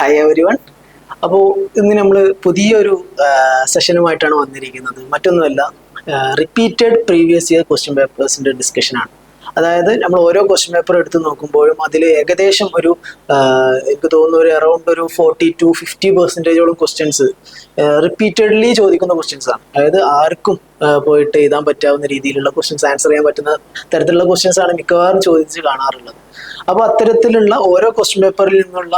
Hi every one. അപ്പോൾ ഇന്ന് നമ്മൾ പുതിയൊരു സെഷനുമായിട്ടാണ് വന്നിരിക്കുന്നത്. മറ്റൊന്നുമല്ല, റിപ്പീറ്റഡ് പ്രീവിയസ് ഇയർ ക്വസ്റ്റ്യൻ പേപ്പേഴ്സിൻ്റെ ഡിസ്കഷനാണ്. അതായത് നമ്മൾ ഓരോ ക്വസ്റ്റ്യൻ പേപ്പർ എടുത്ത് നോക്കുമ്പോഴും അതിൽ ഏകദേശം ഒരു എനിക്ക് തോന്നുന്നു ഒരു അറൗണ്ട് ഒരു 40-50% ക്വസ്റ്റ്യൻസ് റിപ്പീറ്റഡ്ലി ചോദിക്കുന്ന ക്വസ്റ്റ്യൻസ് ആണ്. അതായത് ആർക്കും പോയിട്ട് എഴുതാൻ പറ്റാവുന്ന രീതിയിലുള്ള ക്വസ്റ്റ്യൻസ്, ആൻസർ ചെയ്യാൻ പറ്റുന്ന തരത്തിലുള്ള ക്വസ്റ്റ്യൻസ് ആണ് മിക്കവാറും ചോദിച്ച് കാണാറുള്ളത്. അപ്പോൾ അത്തരത്തിലുള്ള ഓരോ ക്വസ്റ്റ്യൻ പേപ്പറിൽ നിന്നുള്ള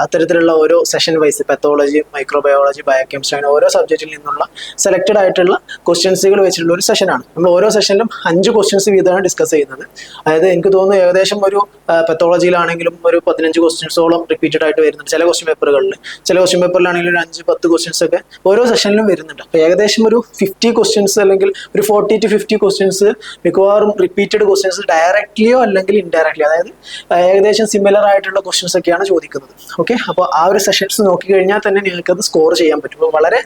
അത്തരത്തിലുള്ള ഓരോ session wise pathology, microbiology, biochemistry അങ്ങനെ ഓരോ സബ്ജക്റ്റിൽ നിന്നുള്ള സെലക്റ്റഡ് ആയിട്ടുള്ള ക്വസ്റ്റ്യൻസുകൾ വെച്ചിട്ടുള്ള ഒരു സെഷനാണ്. നമ്മൾ ഓരോ സെഷനിലും 5 ക്വസ്റ്റ്യൻസ് വീതമാണ് ഡിസ്കസ് ചെയ്യുന്നത്. അതായത് എനിക്ക് തോന്നുന്നു ഏകദേശം ഒരു പെത്തോളജിയിലാണെങ്കിലും ഒരു 15 ക്വസ്റ്റ്യൻസോളം റിപ്പീറ്റഡ് ആയിട്ട് വരുന്നുണ്ട് ചില ക്വസ്റ്റ്യൻ പേപ്പറുകളിൽ. ചില ക്വസ്റ്റ്യൻ പേപ്പറിലാണെങ്കിലും ഒരു 5-10 ക്വസ്റ്റ്യൻസ് ഒക്കെ ഓരോ സെഷനിലും വരുന്നുണ്ട്. അപ്പോൾ ഏകദേശം ഒരു 50 ക്വസ്റ്റ്യൻസ് അല്ലെങ്കിൽ ഒരു 40-50 ക്വസ്റ്റ്യൻസ് മിക്കവാറും റിപ്പീറ്റഡ് ക്വസ്റ്റ്യൻസ് ഡയറക്ട്ലിയോ അല്ലെങ്കിൽ ഇൻഡയറക്ട്ലി, അതായത് ഏകദേശം സിമിലർ ആയിട്ടുള്ള ക്വസ്റ്റ്യൻസ് ഒക്കെയാണ് ചോദിക്കുന്നത്. ഓക്കെ, അപ്പോൾ ആ ഒരു സെഷൻസ് നോക്കിക്കഴിഞ്ഞാൽ തന്നെ നിങ്ങൾക്ക് അത് സ്കോർ ചെയ്യാൻ പറ്റും. അപ്പോൾ വളരെ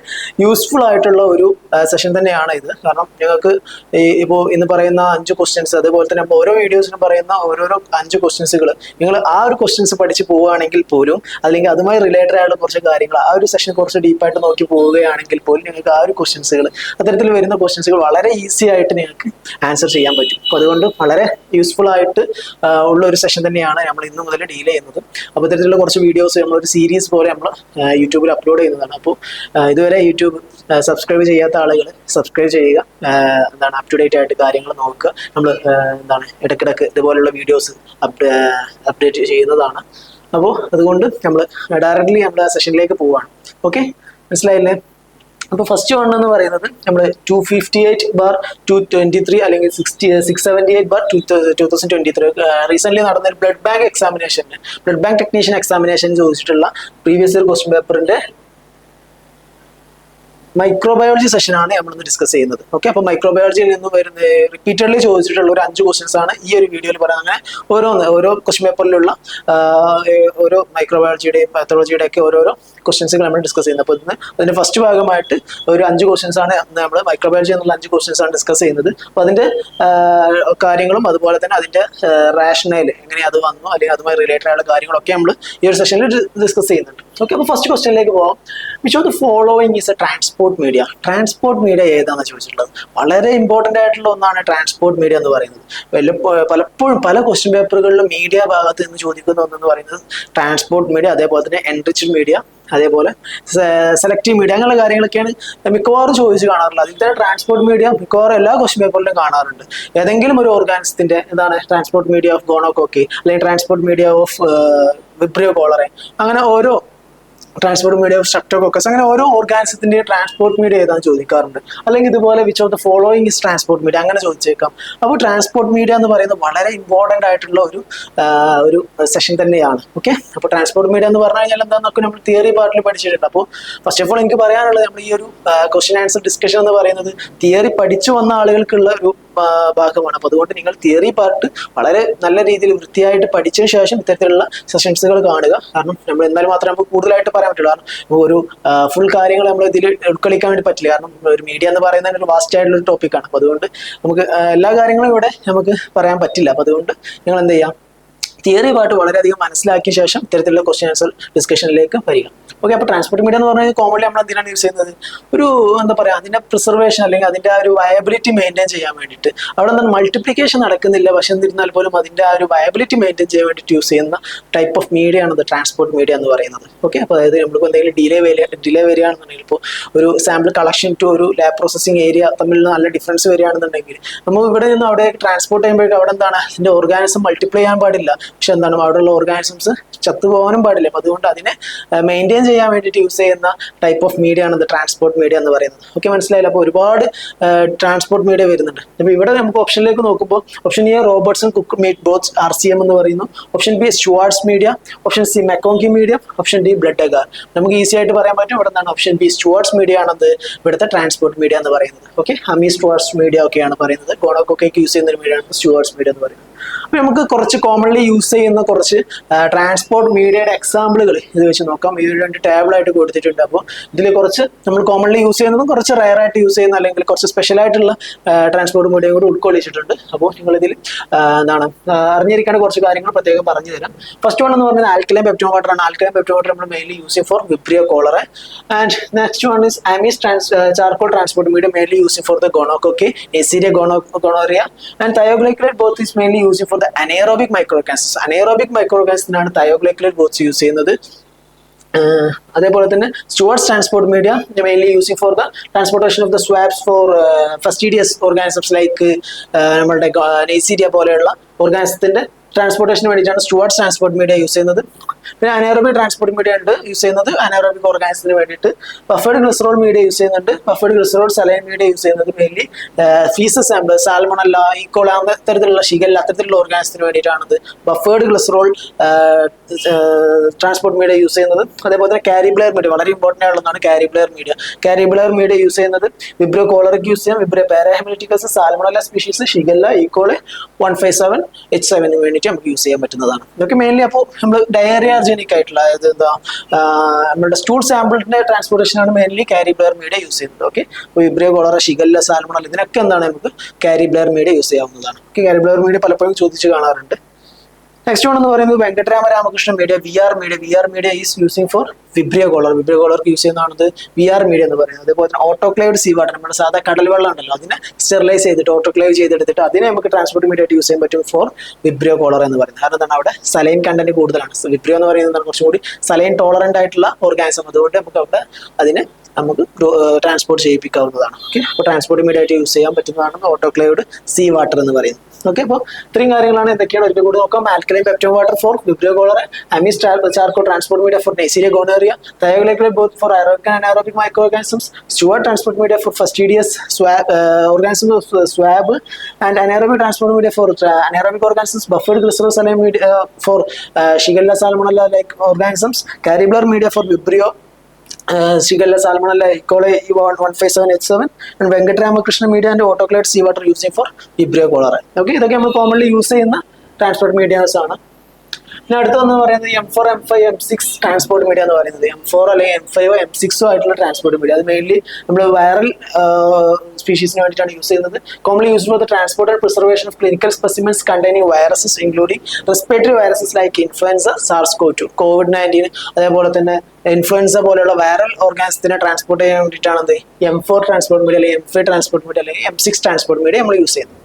യൂസ്ഫുൾ ആയിട്ടുള്ള ഒരു സെഷൻ തന്നെയാണ് ഇത്. കാരണം നിങ്ങൾക്ക് ഇപ്പോൾ ഇന്ന് പറയുന്ന 5 ക്വസ്റ്റ്യൻസ്, അതുപോലെ തന്നെ ഓരോ വീഡിയോസിനും പറയുന്ന ഓരോരോ 5 ക്വസ്റ്റ്യൻസുകൾ നിങ്ങൾ ആ ഒരു ക്വസ്റ്റ്യൻസ് പഠിച്ച് പോവുകയാണെങ്കിൽ പോലും, അല്ലെങ്കിൽ അതുമായി റിലേറ്റഡ് ആയിട്ടുള്ള കുറച്ച് കാര്യങ്ങൾ ആ ഒരു സെഷൻ കുറച്ച് ഡീപ്പായിട്ട് നോക്കി പോവുകയാണെങ്കിൽ പോലും നിങ്ങൾക്ക് ആ ഒരു ക്വസ്റ്റ്യൻസുകൾ, അത്തരത്തിൽ വരുന്ന ക്വസ്റ്റ്യൻസുകൾ വളരെ ഈസി ആയിട്ട് നിങ്ങൾക്ക് ആൻസർ ചെയ്യാൻ പറ്റും. അപ്പോൾ അതുകൊണ്ട് വളരെ യൂസ്ഫുൾ ആയിട്ട് ഉള്ള ഒരു സെഷൻ തന്നെയാണ് നമ്മൾ ഇന്ന് മുതൽ ഡീൽ ചെയ്യുന്നത്. അപ്പോൾ ഇത്തരത്തിലുള്ള കുറച്ച് വീഡിയോസ് നമ്മളൊരു സീരീസ് പോലെ നമ്മൾ യൂട്യൂബിൽ അപ്ലോഡ് ചെയ്യുന്നതാണ്. അപ്പോൾ ഇതുവരെ യൂട്യൂബ് സബ്സ്ക്രൈബ് ചെയ്യാത്ത ആളുകൾ സബ്സ്ക്രൈബ് ചെയ്യുക. എന്താണ് അപ് ടു ഡേറ്റ് ആയിട്ട് കാര്യങ്ങൾ നോക്കുക. നമ്മൾ ഇടയ്ക്കിടയ്ക്ക് ഇതുപോലുള്ള വീഡിയോസ് അപ്ഡേറ്റ് ചെയ്യുന്നതാണ്. അപ്പോൾ അതുകൊണ്ട് നമ്മൾ ഡയറക്റ്റ്ലി നമ്മുടെ സെഷനിലേക്ക് പോവുകയാണ്. ഓക്കെ, മനസ്സിലായില്ലേ? അപ്പോൾ ഫസ്റ്റ് വൺ എന്ന് പറയുന്നത് നമ്മൾ 258/223 അല്ലെങ്കിൽ 678/2023 റീസെന്റ് നടന്ന ബ്ലഡ് ബാങ്ക് എക്സാമിനേഷന്, ബ്ലഡ് ബാങ്ക് ടെക്നീഷ്യൻ എക്സാമിനേഷൻ ചോദിച്ചിട്ടുള്ള പ്രീവിയസ് ഇയർ ക്വസ്റ്റ്യൻ പേപ്പറിന്റെ മൈക്രോബയോളജി സെഷനാണ് നമ്മളിന്ന് ഡിസ്കസ് ചെയ്യുന്നത്. ഓക്കെ, അപ്പോൾ മൈക്രോബയോളജിയിൽ നിന്ന് വരുന്ന റിപ്പീറ്റഡ്ലി ചോദിച്ചിട്ടുള്ള ഒരു 5 ക്വസ്റ്റ്യൻസ് ആണ് ഈ ഒരു വീഡിയോയിൽ പറയുന്നത്. അങ്ങനെ ഓരോ ക്വസ്റ്റ്യൻ പേപ്പറിലുള്ള ഓരോ മൈക്രോബയോളജിയുടെയും പാത്തോളജിയുടെ ഒക്കെ ഓരോരോ ക്വസ്റ്റ്യൻസുകൾ നമ്മൾ ഡിസ്കസ് ചെയ്യുന്നത്. അപ്പോൾ ഇന്ന് അതിന്റെ ഫസ്റ്റ് ഭാഗമായിട്ട് ഒരു 5 ക്വസ്റ്റ്യൻസ് ആണ് നമ്മൾ മൈക്രോബയോളജി എന്നുള്ള 5 ക്വസ്റ്റ്യൻസ് ആണ് ഡിസ്കസ് ചെയ്യുന്നത്. അപ്പോൾ അതിന്റെ കാര്യങ്ങളും അതുപോലെ തന്നെ അതിന്റെ റാഷണൽ എങ്ങനെ അത് വന്നു അല്ലെങ്കിൽ അതുമായി റിലേറ്റഡ് ആയിട്ടുള്ള കാര്യങ്ങളൊക്കെ നമ്മൾ ഈ ഒരു സെഷനിൽ ഡിസ്കസ് ചെയ്യുന്നുണ്ട്. ഓക്കെ, അപ്പോൾ ഫസ്റ്റ് ക്വസ്റ്റ്യനിലേക്ക് പോകാം. Which of the following is A transport media? Transport media ഏതാണെന്ന് ചോദിച്ചിട്ടുള്ളത്. വളരെ ഇമ്പോർട്ടൻ്റ് ആയിട്ടുള്ള ഒന്നാണ് ട്രാൻസ്പോർട്ട് മീഡിയ എന്ന് പറയുന്നത്. പലപ്പോഴും പല ക്വസ്റ്റ്യൻ പേപ്പറുകളിലും മീഡിയ ഭാഗത്ത് നിന്ന് ചോദിക്കുന്ന ഒന്നെന്ന് പറയുന്നത് ട്രാൻസ്പോർട്ട് മീഡിയ, അതേപോലെ തന്നെ എൻറിച്ച്ഡ് മീഡിയ, അതേപോലെ സെലക്റ്റീവ് മീഡിയ, അങ്ങനെയുള്ള കാര്യങ്ങളൊക്കെയാണ് മിക്കവാറും ചോദിച്ച് കാണാറുള്ളത്. അതിൽ തന്നെ ട്രാൻസ്പോർട്ട് മീഡിയ മിക്കവാറും എല്ലാ ക്വസ്റ്റ്യൻ പേപ്പറിലും കാണാറുണ്ട്. ഏതെങ്കിലും ഒരു ഓർഗാനിസത്തിന്റെ എന്താണ് ട്രാൻസ്പോർട്ട് മീഡിയ ഓഫ് ഗോണോകോക്കി അല്ലെങ്കിൽ transport media of Vibrio cholerae, അങ്ങനെ ഓരോ ട്രാൻസ്പോർട്ട് മീഡിയ ഓഫ് സ്ട്രെപ്റ്റോകോക്കസ്, അങ്ങനെ ഓരോ ഓർഗാനിസത്തിന്റെ ട്രാൻസ്പോർട്ട് മീഡിയ ഏതാണെന്ന് ചോദിക്കാറുണ്ട്. അല്ലെങ്കിൽ ഇതുപോലെ which of the following is transport media അങ്ങനെ ചോദിച്ചേക്കാം. അപ്പോൾ ട്രാൻസ്പോർട്ട് മീഡിയ എന്ന് പറയുന്നത് വളരെ ഇമ്പോർട്ടൻ്റ് ആയിട്ടുള്ള ഒരു സെഷൻ തന്നെയാണ്. ഓക്കെ, അപ്പോൾ ട്രാൻസ്പോർട്ട് മീഡിയ എന്ന് പറഞ്ഞു കഴിഞ്ഞാൽ എന്താണെന്നൊക്കെ നമ്മൾ തിയറി പാർട്ടിൽ പഠിച്ചിട്ടുണ്ട്. അപ്പോൾ ഫസ്റ്റ് ഓഫ് ഓൾ എനിക്ക് പറയാനുള്ളത്, നമ്മൾ ഈ ഒരു ക്വസ്റ്റ്യൻ ആൻസർ ഡിസ്കഷൻ എന്ന് പറയുന്നത് തിയറി പഠിച്ചു വന്ന ആളുകൾക്കുള്ള ഒരു ഭാഗമാണ്. അപ്പോൾ അതുകൊണ്ട് നിങ്ങൾ തിയറി പാർട്ട് വളരെ നല്ല രീതിയിൽ വൃത്തിയായിട്ട് പഠിച്ചതിന് ശേഷം ഇത്തരത്തിലുള്ള സെഷൻസുകൾ കാണുക. കാരണം നമ്മൾ എന്നാൽ മാത്രമേ നമുക്ക് കൂടുതലായിട്ട് പറയാൻ പറ്റുള്ളൂ. കാരണം ഒരു ഫുൾ കാര്യങ്ങൾ നമ്മൾ ഇതിൽ ഉൾക്കൊള്ളിക്കാൻ വേണ്ടി പറ്റില്ല. കാരണം ഒരു മീഡിയ എന്ന് പറയുന്നത് ഒരു വാസ്റ്റ് ആയിട്ടുള്ള ഒരു ടോപ്പിക്കാണ്. അപ്പോൾ അതുകൊണ്ട് നമുക്ക് എല്ലാ കാര്യങ്ങളും ഇവിടെ നമുക്ക് പറയാൻ പറ്റില്ല. അപ്പോൾ അതുകൊണ്ട് നിങ്ങൾ എന്ത് ചെയ്യാം, തിയറി പാർട്ട് വളരെയധികം മനസ്സിലാക്കിയ ശേഷം ഇത്തരത്തിലുള്ള ക്വസ്റ്റ്യൻ ആൻസർ ഡിസ്കഷനിലേക്ക് വരിക. ഓക്കെ, അപ്പോൾ ട്രാൻസ്പോർട്ട് മീഡിയ എന്ന് പറഞ്ഞാൽ കോമൺലി നമ്മൾ എന്തിനാണ് യൂസ് ചെയ്യുന്നത്? ഒരു എന്താ പറയുക, അതിൻ്റെ പ്രിസർവേഷൻ അല്ലെങ്കിൽ അതിൻ്റെ ആ ഒരു വയബിലിറ്റി മെയിൻറ്റെയിൻ ചെയ്യാൻ വേണ്ടിയിട്ട്. അവിടെ എന്താണ് മൾട്ടിപ്ലിക്കേഷൻ നടക്കുന്നില്ല, പക്ഷെ എന്നിരുന്നാൽ പോലും അതിൻ്റെ ആ ഒരു വയബിലിറ്റി മെയിൻറ്റെയിൻ ചെയ്യാൻ വേണ്ടിയിട്ട് യൂസ് ചെയ്യുന്ന ടൈപ്പ് ഓഫ് മീഡിയ ആണ് ട്രാൻസ്പോർട്ട് മീഡിയ എന്ന് പറയുന്നത്. ഓക്കെ, അപ്പോൾ അതായത് നമ്മളിപ്പോൾ എന്തെങ്കിലും ഡിലേ വരികയാണെന്നുണ്ടെങ്കിൽ, ഇപ്പോൾ ഒരു സാമ്പിൾ കളക്ഷൻ ടു ഒരു ലാബ് പ്രോസസ്സിംഗ് ഏരിയ തമ്മിൽ നല്ല ഡിഫറൻസ് വരികയാണെന്നുണ്ടെങ്കിൽ, നമ്മൾ ഇവിടെ നിന്ന് അവിടെ ട്രാൻസ്പോർട്ട് ചെയ്യുമ്പോഴേക്കും അവിടെ എന്താണ് അതിൻ്റെ ഓർഗാനിസം മൾട്ടിപ്ലൈ ചെയ്യാൻ പാടില്ല, പക്ഷെ എന്താണ് അവിടെയുള്ള ഓർഗാനിസംസ് ചത്തുപോകാനും പാടില്ല. അപ്പോൾ അതുകൊണ്ട് അതിനെ മെയിൻറ്റെയിൻ ചെയ്യാൻ വേണ്ടിയിട്ട് യൂസ് ചെയ്യുന്ന ടൈപ്പ് ഓഫ് മീഡിയ ആണ് ട്രാൻസ്പോർട്ട് മീഡിയ എന്ന് പറയുന്നത്. ഓക്കെ, മനസ്സിലായില്ല? അപ്പോൾ ഒരുപാട് ട്രാൻസ്പോർട്ട് മീഡിയ വരുന്നുണ്ട്. അപ്പോൾ ഇവിടെ നമുക്ക് ഓപ്ഷനിലേക്ക് നോക്കുമ്പോൾ option A Robertson cook meat broths RCM എന്ന് പറയുന്നു. Option B Stuart's media, option C MacConkey media, option D blood agar. നമുക്ക് ഈസി ആയിട്ട് പറയാൻ പറ്റും ഇവിടെ നിന്നാണ് ഓപ്ഷൻ ബി സ്റ്റുവാർട്ട്സ് മീഡിയ ആണത് ഇവിടുത്തെ ട്രാൻസ്പോർട്ട് മീഡിയ എന്ന് പറയുന്നത്. ഓക്കെ, ഹമി സ്റ്റുവാർട്ട്സ് മീഡിയ ഒക്കെയാണ് പറയുന്നത്. ഗോണോകോക്കയ്ക്ക് യൂസ് ചെയ്യുന്ന ഒരു മീഡിയ ആണ് സ്റ്റുവാർട്ട്സ് മീഡിയ എന്ന് പറയുന്നത്. അപ്പോൾ നമുക്ക് കുറച്ച് കോമൺലി യൂസ് ചെയ്യുന്ന കുറച്ച് ട്രാൻസ്പോർട്ട് മീഡിയയുടെ എക്സാമ്പിളുകൾ ഇത് വെച്ച് നോക്കാം. ഈ ഒരു 2 ടേബിളായിട്ട് കൊടുത്തിട്ടുണ്ട്. അപ്പോൾ ഇതിൽ കുറച്ച് നമ്മൾ കോമൺലി യൂസ് ചെയ്യുന്നതും കുറച്ച് റയർ ആയിട്ട് യൂസ് ചെയ്യുന്ന അല്ലെങ്കിൽ കുറച്ച് സ്പെഷ്യൽ ആയിട്ടുള്ള ട്രാൻസ്പോർട്ട് മീഡിയ കൂടി ഉൾക്കൊള്ളിച്ചിട്ടുണ്ട്. അപ്പോൾ നിങ്ങളിതിൽ അറിഞ്ഞിരിക്കേണ്ട കുറച്ച് കാര്യങ്ങൾ പ്രത്യേകം പറഞ്ഞു തരാം. ഫസ്റ്റ് വൺ എന്ന് പറയുന്നത് ആൽക്കലൈൻ പെപ്റ്റോൺ വാട്ടർ ആണ്. ആൽക്കലൈൻ പെപ്റ്റോൺ വാട്ടർ നമ്മൾ മെയിൻലി യൂസ് ചെയ്യും for Vibrio cholera. And next one is Amies charcoal transport medium mainly used for the gonocoque, Neisseria gonorrhea, and thioglycolate both is mainly used for the anaerobic microorganisms. Anaerobic microorganisms ആണ് thioglycolate both use ചെയ്യുന്നത്. അതേപോലെ തന്നെ Stuart's transport media mainly using for the transportation of the swabs for fastidious organisms like നമ്മളുടെ Neisseria പോലെയുള്ള ഓർഗാനിസത്തിന്റെ ട്രാൻസ്പോർട്ടേഷന് വേണ്ടിയിട്ടാണ് സ്റ്റുവർട്ട്സ് transport media use ചെയ്യുന്നത്. പിന്നെ anaerobic transport media ഉണ്ട് യൂസ് ചെയ്യുന്നത് അനേറോബിക് ഓർഗാനിസത്തിന് വേണ്ടിയിട്ട്. ബഫേർഡ് ഗ്ലിസറോൾ മീഡിയ യൂസ് ചെയ്യുന്നുണ്ട്. Buffered glycerol saline media use ചെയ്യുന്നത് mainly faeces sample, Salmonella, E coli അത്തരത്തിലുള്ള ഷിഗല്ല അത്തരത്തിലുള്ള ഓർഗാനിസത്തിന് വേണ്ടിയിട്ടാണത് buffered glycerol transport media use ചെയ്യുന്നത്. അതേപോലെ തന്നെ കാരിബ്ലെയർ മീഡിയ വളരെ ഇമ്പോർട്ടൻ്റ് ആയിട്ടുള്ളതാണ്. കാരിബ്ലെയർ മീഡിയ യൂസ് ചെയ്യുന്നത് വിബ്രിയോ കോളറിക്ക് യൂസ് ചെയ്യാം, Vibrio parahaemolyticus, Salmonella species, Shigella, E coli 157H7 വേണ്ടി നമുക്ക് യൂസ് ചെയ്യാൻ പറ്റുന്നതാണ്. ഇതൊക്കെ മെയിൻലി അപ്പോൾ നമ്മൾ ഡയറിയാർജനിക് ആയിട്ടുള്ള അതായത് നമ്മുടെ സ്റ്റൂൾ സാമ്പിളിന്റെ ട്രാൻസ്പോർട്ടേഷൻ ആണ് മെയിൻലി കാരിബ്ലെയർ മീഡിയ യൂസ് ചെയ്യുന്നത്. ഓക്കെ, അപ്പോൾ വിബ്രിയോ കോളറ, ഷിഗല്ല, സാൽമണൽ ഇതിനൊക്കെ എന്താണ് നമുക്ക് കാരിബ്ലെയർ മീഡിയ യൂസ് ചെയ്യാവുന്നതാണ്. ഓക്കെ, കാരിബ്ലെയർ മീഡിയ പലപ്പോഴും ചോദിച്ചു കാണാറുണ്ട്. നെക്സ്റ്റ് വൺ എന്ന് പറയുന്നത് Venkatarama Ramakrishnan media, VR media is using for Vibrio കോളർക്ക് യൂസ് ചെയ്യുന്നതാണത് വിആർ മീഡിയ എന്ന് പറയുന്നത്. അതേപോലെ തന്നെ ഓട്ടോക്ലേവ്ഡ് സീ വാട്ടർ, നമ്മുടെ സാധാ കടൽ വെള്ളം ഉണ്ടല്ലോ അതിനെ സ്റ്റെറിലൈസ് ചെയ്തിട്ട് ഓട്ടോക്ലേവ് ചെയ്തെടുത്തിട്ട് അതിനെ നമുക്ക് ട്രാൻസ്പോർട്ട് മീഡിയ ആയിട്ട് യൂസ് ചെയ്യാൻ പറ്റും ഫോർ വിബ്രിയോ കോളർ എന്ന് പറയുന്നത്. കാരണം എന്താണ് അവിടെ സലൈൻ കണ്ടന്റ് കൂടുതലാണ്. വിബ്രിയോ എന്ന് പറയുന്നത് കുറച്ചും കൂടി സലൈൻ ടോളറന്റ് ആയിട്ടുള്ള ഓർഗാനിസം, അതുകൊണ്ട് നമുക്ക് അവിടെ അതിനെ നമുക്ക് ട്രാൻസ്പോർട്ട് ചെയ്യിപ്പിക്കാവുന്നതാണ്. ഓക്കെ, അപ്പോൾ ട്രാൻസ്പോർട്ട് മീഡിയ ആയിട്ട് യൂസ് ചെയ്യാൻ പറ്റുന്നതാണ് ഓട്ടോക്ലേവ്ഡ് സീ വാട്ടർ എന്ന് പറയുന്നത്. ഓക്കെ, അപ്പോൾ ഇത്രയും കാര്യങ്ങളാണ് എന്തൊക്കെയാണ് ഒരിക്കൽ കൂടി നോക്കാം. Alkaline peptone water for Vibrio cholera, Amies charcoal transport media for Neisseria gonorrhoeae, thioglycolate both for aerobic and anaerobic microorganisms, Stewart transport media for fastidious organisms of swab, and anaerobic transport media for anaerobic organisms, buffered glycerol saline media for Shigella salmonella like organisms, Caribler media for Vibrio, Shigella salmonella, E. coli 157H7, and Venkataramakrishna media and autoclave seawater using for Vibrio cholerae. Okay, ഇതൊക്കെ നമ്മൾ commonly use ചെയ്യുന്ന transport medias ആണ്. പിന്നെ അടുത്തെന്ന് പറയുന്നത് M4, M5, M6 transport media എന്ന് പറയുന്നത്. M4 അല്ലെങ്കിൽ M5 M6 ആയിട്ടുള്ള ട്രാൻസ്പോർട്ട് മീഡിയ അത് മെയിൻലി നമ്മൾ വൈറൽ സ്പീഷീസിന് വേണ്ടിയിട്ടാണ് യൂസ് ചെയ്യുന്നത്. Commonly used for the transport and preservation of clinical specimens containing viruses including respiratory viruses like influenza, SARS-CoV-2, COVID-19, അതേപോലെ തന്നെ ഇൻഫ്ലുവൻസ പോലെയുള്ള വൈറൽ ഓർഗാനിസത്തിനെ ട്രാൻസ്പോർട്ട് ചെയ്യാൻ വേണ്ടിയിട്ടാണ് എന്ത് M4 ട്രാൻസ്പോർട്ട് മീഡിയ അല്ലെങ്കിൽ M5 ട്രാൻസ്പോർട്ട് മീഡിയ അല്ലെങ്കിൽ M6 ട്രാൻസ്പോർട്ട് മീഡിയ നമ്മൾ use ചെയ്യുന്നത്.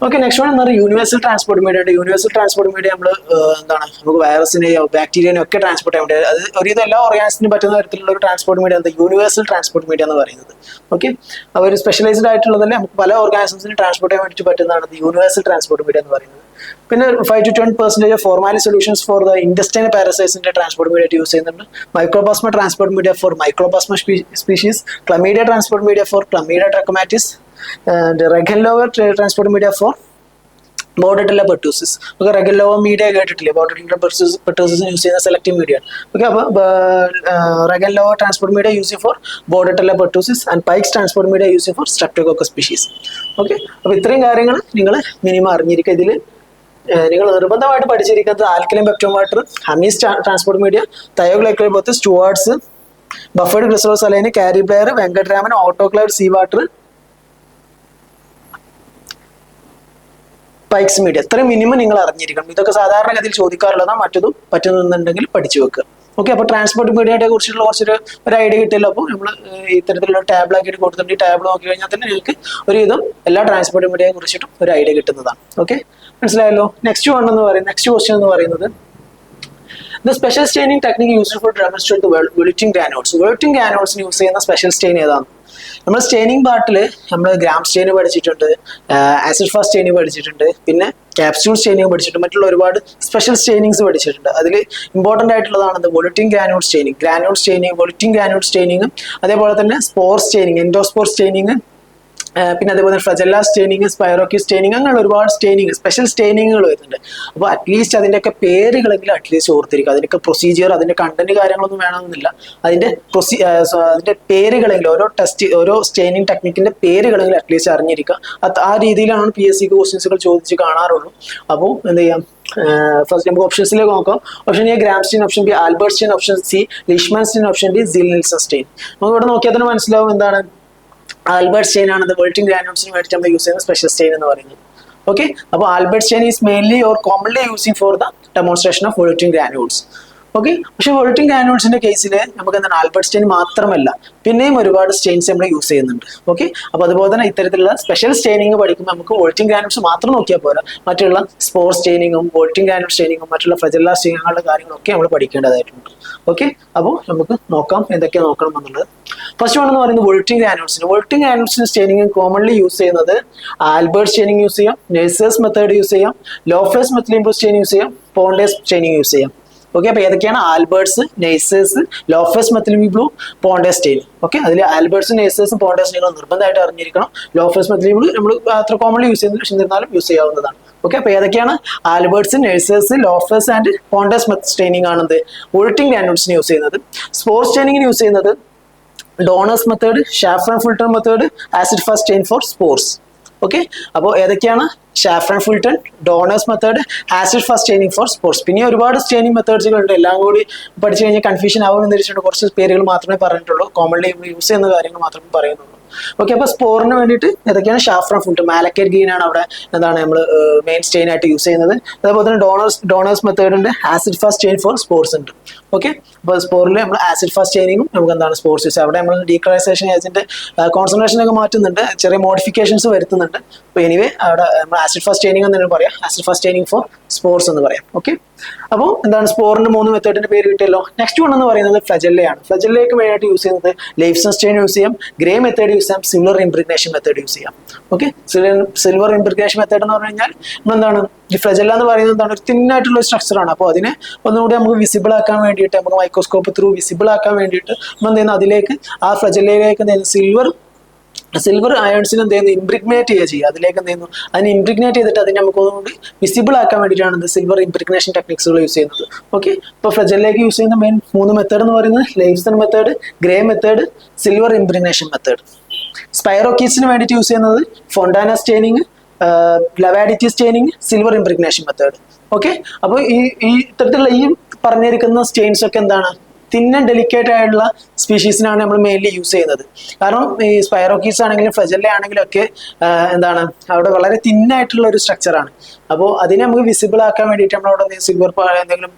ഓക്കെ, നെക്സ്റ്റ് വൺ എന്ന് പറയുന്നത് യൂണിവേഴ്സൽ ട്രാൻസ്പോർട്ട് മീഡിയ ഉണ്ട്. യൂണിവേഴ്സൽ ട്രാൻസ്പോർട്ട് മീഡിയ നമ്മൾ എന്താണ് നമുക്ക് വൈറസിനെയോ ബാക്ടീരിയനെയോ ഒക്കെ ട്രാൻസ്പോർട്ട് ചെയ്യാൻ വേണ്ടി അത് ഒരുവിധം എല്ലാ ഓർഗാനിസത്തിനും പറ്റുന്ന തരത്തിലുള്ള ഒരു ട്രാൻസ്പോർട്ട് മീഡിയ എന്താ യൂണിവേഴ്സൽ ട്രാൻസ്പോർട്ട് മീഡിയ എന്ന് പറയുന്നത്. ഓക്കെ, അവർ സ്പെഷ്യലൈസ്ഡ് ആയിട്ടുള്ളതല്ലേ നമുക്ക് പല ഓർഗാനിസംസിന് ട്രാൻസ്പോർട്ട് ചെയ്യാൻ വേണ്ടിയിട്ട് പറ്റുന്നതാണ് യൂണിവേഴ്സൽ ട്രാൻസ്പോർട്ട് മീഡിയ എന്ന് പറയുന്നത്. പിന്നെ 5 to 10% formalin solutions for the intestine പാരസൈറ്റ്സിന്റെ ട്രാൻസ്പോർട്ട് മീഡിയ യൂസ് ചെയ്യുന്നുണ്ട്. Mycoplasma transport media for Mycoplasma species, Chlamydia transport media for Chlamydia trachomatis, and Regan Lowe transport media for Bordetella pertussis. നമുക്ക് Regan Lowe media കേട്ടിട്ടില്ലേ, Bordetella pertussis use ചെയ്യുന്ന selective media. Okay, അപ്പോൾ Regan Lowe transport media use for Bordetella pertussis and Pike's transport media use for Streptococcus species. Okay, അപ്പോൾ ഇത്രയും കാര്യങ്ങൾ നിങ്ങൾ minimum അറിഞ്ഞിരിക്കുക. ഇതിൽ നിങ്ങൾ നിർബന്ധമായിട്ട് പഠിച്ചിരിക്കുന്നത് alkaline peptone water, Amies transport media, thioglycolate both, Stuart's, buffered glycerol saline, Cary Blair, Venkataraman, autoclaved sea water, Pike's media. ഇത്രയും minimum നിങ്ങൾ അറിഞ്ഞിരിക്കണം. ഇതൊക്കെ സാധാരണഗതിയിൽ ചോദിക്കാറുള്ളതാണ്. മറ്റതും പറ്റുന്നുണ്ടെങ്കിൽ പഠിച്ചു വെക്കുക. ഓക്കെ, അപ്പോൾ ട്രാൻസ്പോർട്ട് മീഡിയയെ കുറിച്ചുള്ള ഒരു ഐഡിയ കിട്ടിയല്ലോ. അപ്പോൾ നമ്മൾ ഇത്തരത്തിലുള്ള ടാബിളാക്കിയിട്ട് കൊടുത്തിട്ടുണ്ട്. ഈ ടാബിൾ നോക്കി കഴിഞ്ഞാൽ തന്നെ നിങ്ങൾക്ക് ഒരുവിധം എല്ലാ ട്രാൻസ്പോർട്ട് മീഡിയയെ കുറിച്ചിട്ടും ഒരു ഐഡിയ കിട്ടുന്നതാണ്. ഓക്കെ, മനസ്സിലായല്ലോ. നെക്സ്റ്റ് ക്വസ്റ്റ്യൻ എന്ന് പറയുന്നത് The special staining technique used for demonstrate the wilting granules. Wilting granules use ചെയ്യുന്ന സ്പെഷ്യൽ സ്റ്റെയിൻ ഏതാണ്? നമ്മൾ സ്റ്റെയിനിങ് പാർട്ടിൽ നമ്മൾ ഗ്രാം സ്റ്റെയിൻ പഠിച്ചിട്ടുണ്ട്, ആസിഡ് ഫാസ്റ്റ് സ്റ്റെയിനിങ് പഠിച്ചിട്ടുണ്ട്, പിന്നെ ക്യാപ്സ്യൂൾ സ്റ്റെയിനിങ് പഠിച്ചിട്ടുണ്ട്, മറ്റുള്ള ഒരുപാട് സ്പെഷ്യൽ സ്റ്റെയിനിങ്സ് പഠിച്ചിട്ടുണ്ട്. അതിൽ ഇമ്പോർട്ടൻ്റ് ആയിട്ടുള്ളതാണ് വോളിറ്റിംഗ് ഗ്രാനുൾ സ്റ്റെയിനിങ്, വോളിറ്റിംഗ് ഗ്രാനുൾ സ്റ്റെയിനിങ്, അതേപോലെ തന്നെ സ്പോർ സ്റ്റെയിനിങ്, എൻഡോസ്പോർ സ്റ്റെയിനിങ്, പിന്നെ അതേപോലെ ഫ്ലജല്ല സ്റ്റെയിനിങ്, സ്പൈറോക്കി സ്റ്റെയിനിങ്, അങ്ങനെയുള്ള ഒരുപാട് സ്റ്റെയിനിങ്, സ്പെഷ്യൽ സ്റ്റെയിനിങ്ങുകൾ വരുന്നുണ്ട്. അപ്പോൾ അറ്റ്ലീസ്റ്റ് അതിൻ്റെയൊക്കെ പേരുകളെങ്കിലും അറ്റ്ലീസ്റ്റ് ഓർത്തിരിക്കുക. അതിൻ്റെയൊക്കെ പ്രൊസീജിയർ, അതിൻ്റെ കണ്ടന്റ് കാര്യങ്ങളൊന്നും വേണമെന്നില്ല. അതിൻ്റെ അതിൻ്റെ പേരുകളെങ്കിലും, ഓരോ സ്റ്റെയിനിങ് ടെക്നിക്കിൻ്റെ പേരുകളെങ്കിലും അറ്റ്ലീസ്റ്റ് അറിഞ്ഞിരിക്കുക. ആ രീതിയിലാണ് PSC ക്വസ്റ്റ്യൻസുകൾ ചോദിച്ച് കാണാറുള്ളൂ. അപ്പോൾ എന്ത് ചെയ്യാം, ഫസ്റ്റ് നമുക്ക് ഓപ്ഷൻസിലേക്ക് നോക്കാം. Option A Gram stain, option B Albert stain, option C Leishman stain, option D Ziehl Neelsen stain. നമുക്ക് ഇവിടെ നോക്കിയാൽ തന്നെ മനസ്സിലാവും എന്താണ് ആൽബർട്ട് സ്റ്റെയിൻ ആണ് വെൾട്ടിംഗ് ഗ്രാനുൾസിന് വേണ്ടിയിട്ട് നമ്മൾ യൂസ് ചെയ്യുന്ന സ്പെഷ്യൽ സ്റ്റെയിൻ എന്ന് പറയുന്നത്. ഓക്കെ, അപ്പോൾ Albert stain is mainly or commonly using for the demonstration of volutin granules. Okay, പക്ഷെ വെൾട്ടിംഗ് ഗ്രാനുൾസിന്റെ കേസിൽ നമുക്ക് എന്താണ് ആൽബർട്ട് സ്റ്റെയിൻ മാത്രമല്ല പിന്നെയും ഒരുപാട് സ്റ്റെയിൻസ് നമ്മൾ യൂസ് ചെയ്യുന്നുണ്ട്. ഓക്കെ, അപ്പോൾ അതുപോലെ തന്നെ ഇത്തരത്തിലുള്ള സ്പെഷ്യൽ സ്റ്റെയിനിങ് പഠിക്കുമ്പോൾ നമുക്ക് വോൾട്ടിംഗ് ഗ്രാനുൾസ് മാത്രം നോക്കിയാൽ പോരാ, മറ്റുള്ള സ്പോർ സ്റ്റെയിനിങ്ങും വോൾട്ടിംഗ് ഗ്രാനുൾ സ്റ്റെയിനിങ്ങും മറ്റുള്ള ഫ്ലജല്ല സ്റ്റെയിനിങ്ങുകളുടെ കാര്യങ്ങളൊക്കെ നമ്മൾ പഠിക്കേണ്ടതായിട്ടുണ്ട്. ഓക്കെ, അപ്പോൾ നമുക്ക് നോക്കാം എന്തൊക്കെയാണ് നോക്കണം എന്നുള്ളത്. ഫസ്റ്റ് വൺ എന്ന് പറയുന്നത് വോൾട്ടിംഗ് ഗ്രാനുൾസിന്. വോൾട്ടിംഗ് ഗ്രാനുൾസിന് സ്റ്റെയിനിങ് കോമൺലി യൂസ് ചെയ്യുന്നത് ആൽബർട്ട് സ്റ്റെയിനിങ് യൂസ് ചെയ്യാം, നെയ്സേഴ്സ് മെത്തേഡ് യൂസ് ചെയ്യാം, ലോഫേസ് മെത്തിലിംബ്രോ സ്റ്റെയിൻ യൂസ് ചെയ്യാം, പോണ്ടേസ് സ്റ്റെയിനിങ് യൂസ് ചെയ്യാം. ഓക്കെ, അപ്പോൾ ഏതൊക്കെയാണ് ആൽബർട്ട്സ്, നെയ്സേഴ്സ്, ലോഫേസ് മെത്തിലിംബ്രോ, പോണ്ടേസ് സ്റ്റെയിൻ. ഓക്കെ, അതിൽ ആൽബർട്ട്സും നെയ്സേഴ്സും പോണ്ടേസ് സ്റ്റെയിനും നിർബന്ധമായിട്ട് അറിഞ്ഞിരിക്കണം. ലോഫേസ് മെത്തിലിംബ്രോ നമ്മൾ അത്ര കോമൺലി യൂസ് ചെയ്യുന്നില്ല, പക്ഷെ എന്നിരുന്നാലും യൂസ് ചെയ്യാവുന്നതാണ്. ഓക്കെ, അപ്പോൾ ഏതൊക്കെയാണ് Albert's, Neisser's, Loeffler's and Ponder's staining ആണെന്ത് വോൾട്ടിംഗ് ഗ്രാനുൾസിന് യൂസ് ചെയ്യുന്നത്. സ്പോർ സ്റ്റെയിനിങ്ങിന് യൂസ് ചെയ്യുന്നത് Dorner's method, Schaeffer Fulton method, acid fast stain for spores. Okay, അപ്പോൾ ഏതൊക്കെയാണ് Schaeffer Fulton, Dorner's method, acid fast staining for sports. പിന്നെ ഒരുപാട് സ്റ്റെയിനിങ് മെത്തേഡ്സുകളുണ്ട്. എല്ലാം കൂടി പഠിച്ചു കഴിഞ്ഞാൽ കൺഫ്യൂഷൻ ആവുമെന്ന് വെച്ചിട്ട് കുറച്ച് പേരുകൾ മാത്രമേ പറഞ്ഞിട്ടുള്ളൂ, കോമൺലി യൂസ് ചെയ്യുന്ന കാര്യങ്ങൾ മാത്രമേ പറയുന്നുള്ളൂ. ഓക്കെ, അപ്പോൾ സ്പോറിന് വേണ്ടിയിട്ട് ഏതൊക്കെയാണ് ഷാഫ്രൺ ഫുൾട്ടൺ, മാലക്കേറ്റ് ഗ്രീൻ ആണ് അവിടെ എന്താണ് നമ്മൾ മെയിൻ സ്റ്റെയിൻ ആയിട്ട് യൂസ് ചെയ്യുന്നത്. അതേപോലെ തന്നെ ഡോണേഴ്സ് മെത്തേഡ് ഉണ്ട്, acid fast stain for spores ഉണ്ട്. ഓക്കെ, അപ്പോൾ സ്പോറിൽ നമ്മൾ ആസിഡ് ഫാസ്റ്റ് സ്റ്റെയിനിങ്ങും നമുക്ക് എന്താണ് സ്പോർട്സ് യൂസ്, അവിടെ നമ്മൾ ഡീക്ലറൈസേഷൻ ഏജന്റ് കോൺസെൻട്രേഷൻ ഒക്കെ മാറ്റുന്നുണ്ട്, ചെറിയ മോഡിഫിക്കേഷൻസ് വരുത്തുന്നുണ്ട്. അപ്പോൾ എനിവേ അവിടെ നമ്മൾ ആസിഡ് ഫാസ്റ്റ് സ്റ്റെയിനിങ് എന്ന് പറയാം, acid fast staining for sports എന്ന് പറയാം. ഓക്കെ, അപ്പോൾ എന്താണ് സ്പോറിന്റെ 3 മെത്തേഡിന്റെ പേര് കിട്ടിയല്ലോ. നെക്സ്റ്റ് വൺ എന്ന് പറയുന്നത് ഫ്ലജല്ലയാണ്. ഫ്ലജല്ലയ്ക്ക് മെയിനായിട്ട് യൂസ് ചെയ്യുന്നത് ലൈഫ്സൺ സ്റ്റെയിൻ യൂസ് ചെയ്യാം, ഗ്രേ മെത്തേഡ് യൂസ് ചെയ്യാം, സിൽവർ ഇംപ്രിഗ്നേഷൻ മെത്തേഡ് യൂസ് ചെയ്യാം. ഓക്കെ, സിൽവർ ഇംപ്രിഗ്നേഷൻ മെത്തേഡ് എന്ന് പറഞ്ഞു കഴിഞ്ഞാൽ എന്താണ് ഈ ഫ്ലജല്ല എന്ന് പറയുന്നത് എന്താണ് ഒരു തിന്നായിട്ടുള്ള ഒരു സ്ട്രക്ചറാണ്. അപ്പോൾ അതിനെ ഒന്നുകൂടി നമുക്ക് വിസിബിൾ ആക്കാൻ വേണ്ടിയിട്ട്, നമുക്ക് മൈക്രോസ്കോപ്പ് ത്രൂ വിസിബിൾ ആക്കാൻ വേണ്ടിയിട്ട് നമ്മൾ എന്ത് ചെയ്യുന്നു, അതിലേക്ക് ആ ഫ്ലജല്ലയിലേക്ക് എന്ത് ചെയ്യുന്നു, സിൽവർ അയൺസിന് എന്ത് ചെയ്യുന്നു ഇംപ്രിഗ്നേറ്റ് ചെയ്യുക. അതിലേക്ക് എന്ത് ചെയ്യുന്നു, അതിനെ ഇംപ്രിഗ്നേറ്റ് ചെയ്തിട്ട് അതിനെ നമുക്ക് ഒന്നുകൂടി വിസിബിൾ ആക്കാൻ വേണ്ടിയിട്ടാണ് സിൽവർ ഇംപ്രിഗ്നേഷൻ ടെക്നിക്സുകൾ യൂസ് ചെയ്യുന്നത്. ഓക്കെ, ഇപ്പോൾ ഫ്ലജല്ലയ്ക്ക് യൂസ് ചെയ്യുന്ന മെയിൻ 3 മെത്തേഡ് എന്ന് പറയുന്നത് Leifson method, Gray method, silver impregnation method. സ്പൈറോക്കീസിന് വേണ്ടിയിട്ട് യൂസ് ചെയ്യുന്നത് Fontana staining, Levaditi staining, silver impregnation method. Okay, അപ്പോൾ ഈ ഇത്തരത്തിലുള്ള ഈ പറഞ്ഞിരിക്കുന്ന സ്റ്റെയിൻസ് ഒക്കെ എന്താണ് തിൻ ആൻഡ് ഡെലിക്കേറ്റ് ആയിട്ടുള്ള സ്പീഷീസിനാണ് നമ്മൾ മെയിൻലി യൂസ് ചെയ്യുന്നത്. കാരണം ഈ സ്പൈറോക്കീസ് ആണെങ്കിലും ഫ്ലജല്ല ആണെങ്കിലും ഒക്കെ എന്താണ് അവിടെ വളരെ തിന്നായിട്ടുള്ള ഒരു സ്ട്രക്ചറാണ്. അപ്പോൾ അതിനെ നമുക്ക് വിസിബിൾ ആക്കാൻ വേണ്ടിയിട്ട് നമ്മളവിടെ എന്തെങ്കിലും